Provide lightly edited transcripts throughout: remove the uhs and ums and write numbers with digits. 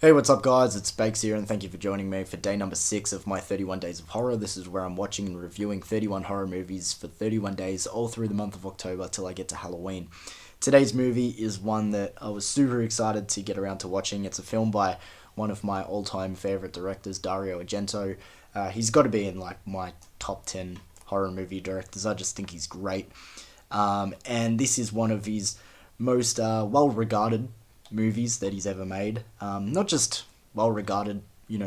Hey, what's up, guys? It's Bakes here, and thank you for joining me for day number 6 of my 31 Days of Horror. This is where I'm watching and reviewing 31 horror movies for 31 days, all through the month of October till I get to Halloween. Today's movie is one that I was super excited to get around to watching. It's a film by one of my all-time favorite directors, Dario Argento. He's got to be in like my top 10 horror movie directors. I just think he's great. And this is one of his most well-regarded movies that he's ever made. Not just well regarded,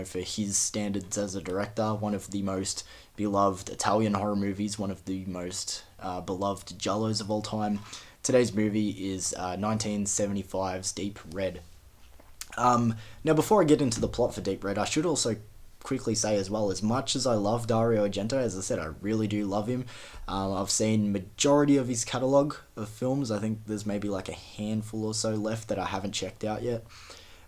for his standards as a director, one of the most beloved Italian horror movies, one of the most beloved giallos of all time. Today's movie is 1975's Deep Red. Now, before I get into the plot for Deep Red, I should also quickly say as well, as much as I love Dario Argento, as I said, I really do love him. I've seen majority of his catalogue of films. I think there's maybe like a handful or so left that I haven't checked out yet.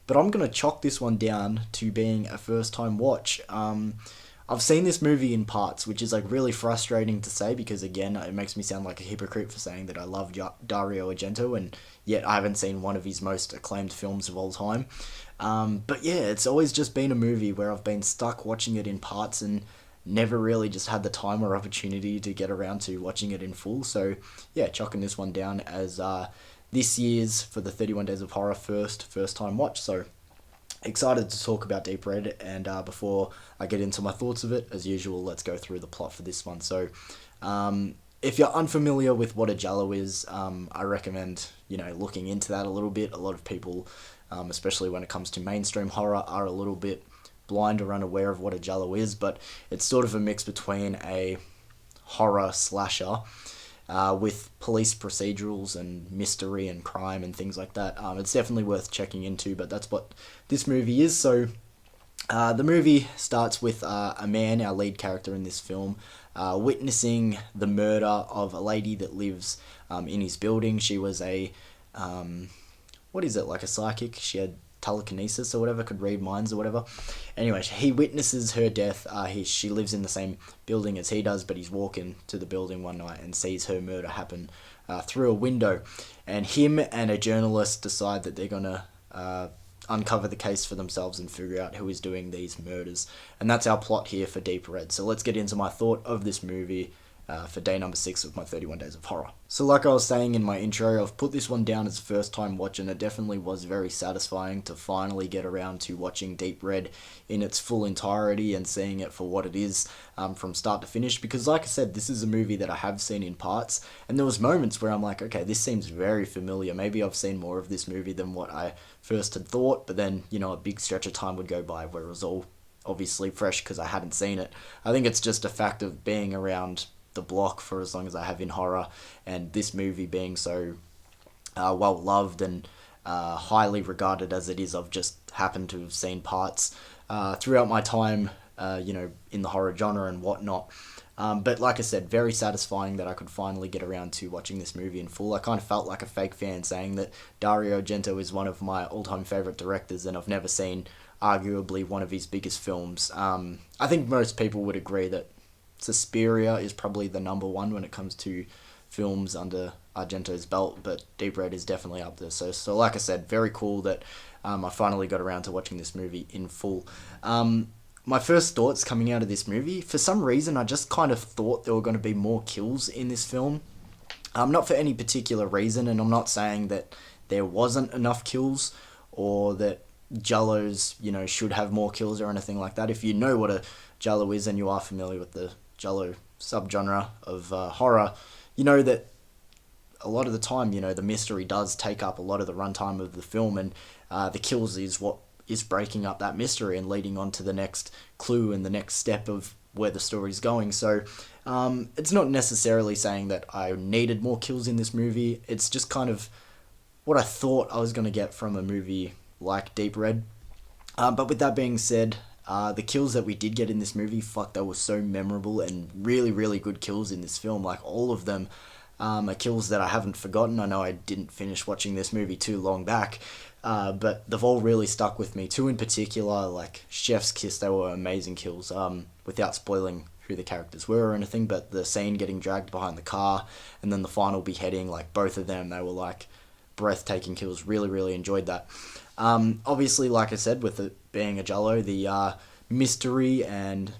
But I'm going to chalk this one down to being a first time watch. I've seen this movie in parts, which is like really frustrating to say because, again, it makes me sound like a hypocrite for saying that I love Dario Argento, and yet I haven't seen one of his most acclaimed films of all time. But yeah, it's always just been a movie where I've been stuck watching it in parts and never really just had the time or opportunity to get around to watching it in full. So yeah, chalking this one down as this year's, for the 31 Days of Horror, first time watch. So excited to talk about Deep Red, and before I get into my thoughts of it, as usual, let's go through the plot for this one. So if you're unfamiliar with what a giallo is, I recommend looking into that a little bit. A lot of people, especially when it comes to mainstream horror, are a little bit blind or unaware of what a giallo is, but it's sort of a mix between a horror slasher with police procedurals and mystery and crime and things like that. It's definitely worth checking into, but that's what this movie is. So the movie starts with a man, our lead character in this film, witnessing the murder of a lady that lives in his building. She was a, like a psychic. She had telekinesis or whatever, could read minds or whatever. Anyway, he witnesses her death. She lives in the same building as he does, but he's walking to the building one night and sees her murder happen through a window. And him and a journalist decide that they're going to uncover the case for themselves and figure out who is doing these murders. And that's our plot here for Deep Red. So let's get into my thought of this movie for day number 6 of my 31 Days of Horror. So like I was saying in my intro, I've put this one down as a first time watch, and it definitely was very satisfying to finally get around to watching Deep Red in its full entirety and seeing it for what it is from start to finish, because like I said, this is a movie that I have seen in parts, and there was moments where I'm like, okay, this seems very familiar. Maybe I've seen more of this movie than what I first had thought, but then, a big stretch of time would go by where it was all obviously fresh because I hadn't seen it. I think it's just a fact of being around the block for as long as I have in horror, and this movie being so well loved and highly regarded as it is. I've just happened to have seen parts throughout my time, in the horror genre and whatnot. But like I said, very satisfying that I could finally get around to watching this movie in full. I kind of felt like a fake fan saying that Dario Argento is one of my all-time favorite directors, and I've never seen arguably one of his biggest films. I think most people would agree that Suspiria is probably the number one when it comes to films under Argento's belt, but Deep Red is definitely up there. So like I said, very cool that I finally got around to watching this movie in full. My first thoughts coming out of this movie, for some reason, I just kind of thought there were going to be more kills in this film. Not for any particular reason, and I'm not saying that there wasn't enough kills or that Giallos, should have more kills or anything like that. If you know what a Giallo is and you are familiar with the Giallo subgenre of horror, you know that a lot of the time, the mystery does take up a lot of the runtime of the film, and the kills is what is breaking up that mystery and leading on to the next clue and the next step of where the story's going. So it's not necessarily saying that I needed more kills in this movie. It's just kind of what I thought I was going to get from a movie like Deep Red. But with that being said, the kills that we did get in this movie, they were so memorable and really, really good kills in this film. Like, all of them are kills that I haven't forgotten. I know I didn't finish watching this movie too long back, but they've all really stuck with me. Two in particular, like Chef's Kiss, they were amazing kills, without spoiling who the characters were or anything, but the scene getting dragged behind the car and then the final beheading, like both of them, they were like breathtaking kills. Really, really enjoyed that. Obviously, like I said, with it being a Jello, the mystery and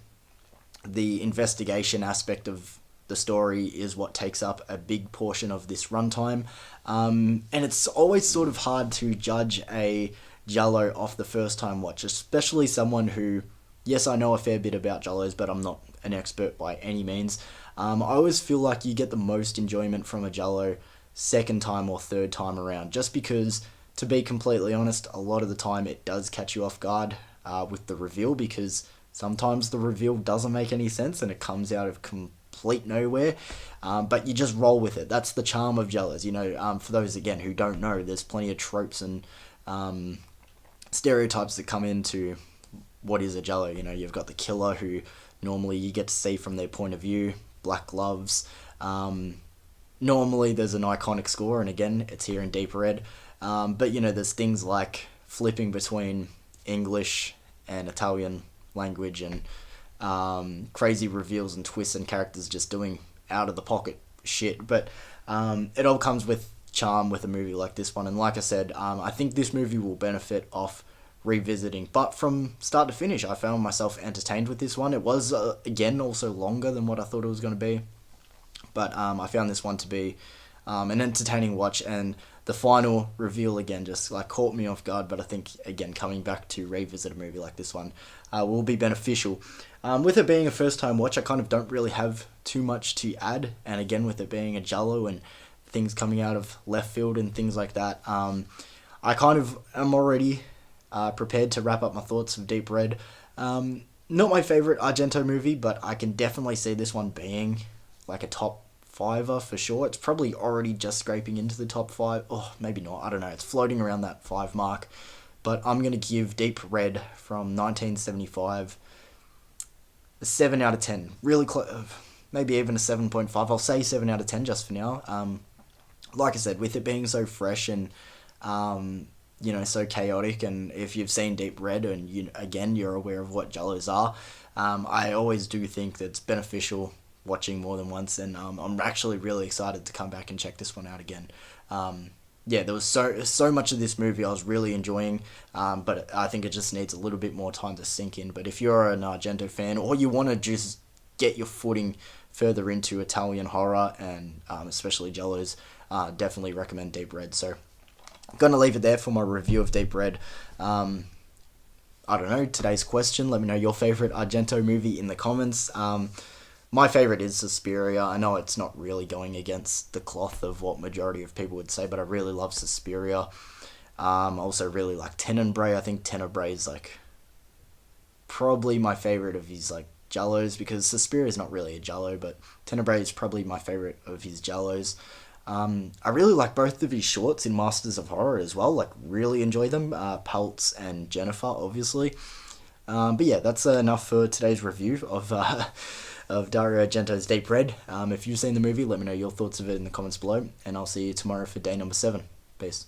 the investigation aspect of the story is what takes up a big portion of this runtime. And it's always sort of hard to judge a Jello off the first time watch, especially someone who, yes, I know a fair bit about Jellos, but I'm not an expert by any means. I always feel like you get the most enjoyment from a Jello second time or third time around, just because, to be completely honest, a lot of the time it does catch you off guard with the reveal, because sometimes the reveal doesn't make any sense and it comes out of complete nowhere, but you just roll with it. That's the charm of Jellos. For those, again, who don't know, there's plenty of tropes and stereotypes that come into what is a Jello. You've got the killer, who normally you get to see from their point of view, black gloves. Normally there's an iconic score, and again, it's here in deep red. But there's things like flipping between English and Italian language, and crazy reveals and twists, and characters just doing out of the pocket shit. But it all comes with charm with a movie like this one. And like I said, I think this movie will benefit off revisiting. But from start to finish, I found myself entertained with this one. It was, again, also longer than what I thought it was going to be. But I found this one to be an entertaining watch, and the final reveal, again, just like caught me off guard. But I think, again, coming back to revisit a movie like this one will be beneficial. With it being a first time watch, I kind of don't really have too much to add. And again, with it being a Jello and things coming out of left field and things like that, I kind of am already prepared to wrap up my thoughts of Deep Red. Not my favourite Argento movie, but I can definitely see this one being like a top fiver for sure. It's probably already just scraping into the top 5. Oh, maybe not. I don't know. It's floating around that 5 mark. But I'm going to give Deep Red from 1975 a 7 out of 10. Really close. Maybe even a 7.5. I'll say 7 out of 10 just for now. Like I said, with it being so fresh and so chaotic, and if you've seen Deep Red and you're aware of what Jellos are, I always do think that it's beneficial watching more than once, and I'm actually really excited to come back and check this one out again. There was so much of this movie I was really enjoying, but I think it just needs a little bit more time to sink in. But if you're an Argento fan, or you want to just get your footing further into Italian horror, and especially Jellos, definitely recommend Deep Red. So I'm going to leave it there for my review of Deep Red. I don't know, today's question, let me know your favourite Argento movie in the comments. My favourite is Suspiria. I know it's not really going against the cloth of what majority of people would say, but I really love Suspiria. I also really like Tenebrae. I think Tenebrae is probably my favourite of his Jellos, because Suspiria is not really a Jello, but Tenebrae is probably my favourite of his Jellos. I really like both of his shorts in Masters of Horror as well. Really enjoy them. Peltz and Jennifer, obviously. But yeah, that's enough for today's review of Dario Argento's Deep Red. If you've seen the movie, let me know your thoughts of it in the comments below, and I'll see you tomorrow for day number 7. Peace.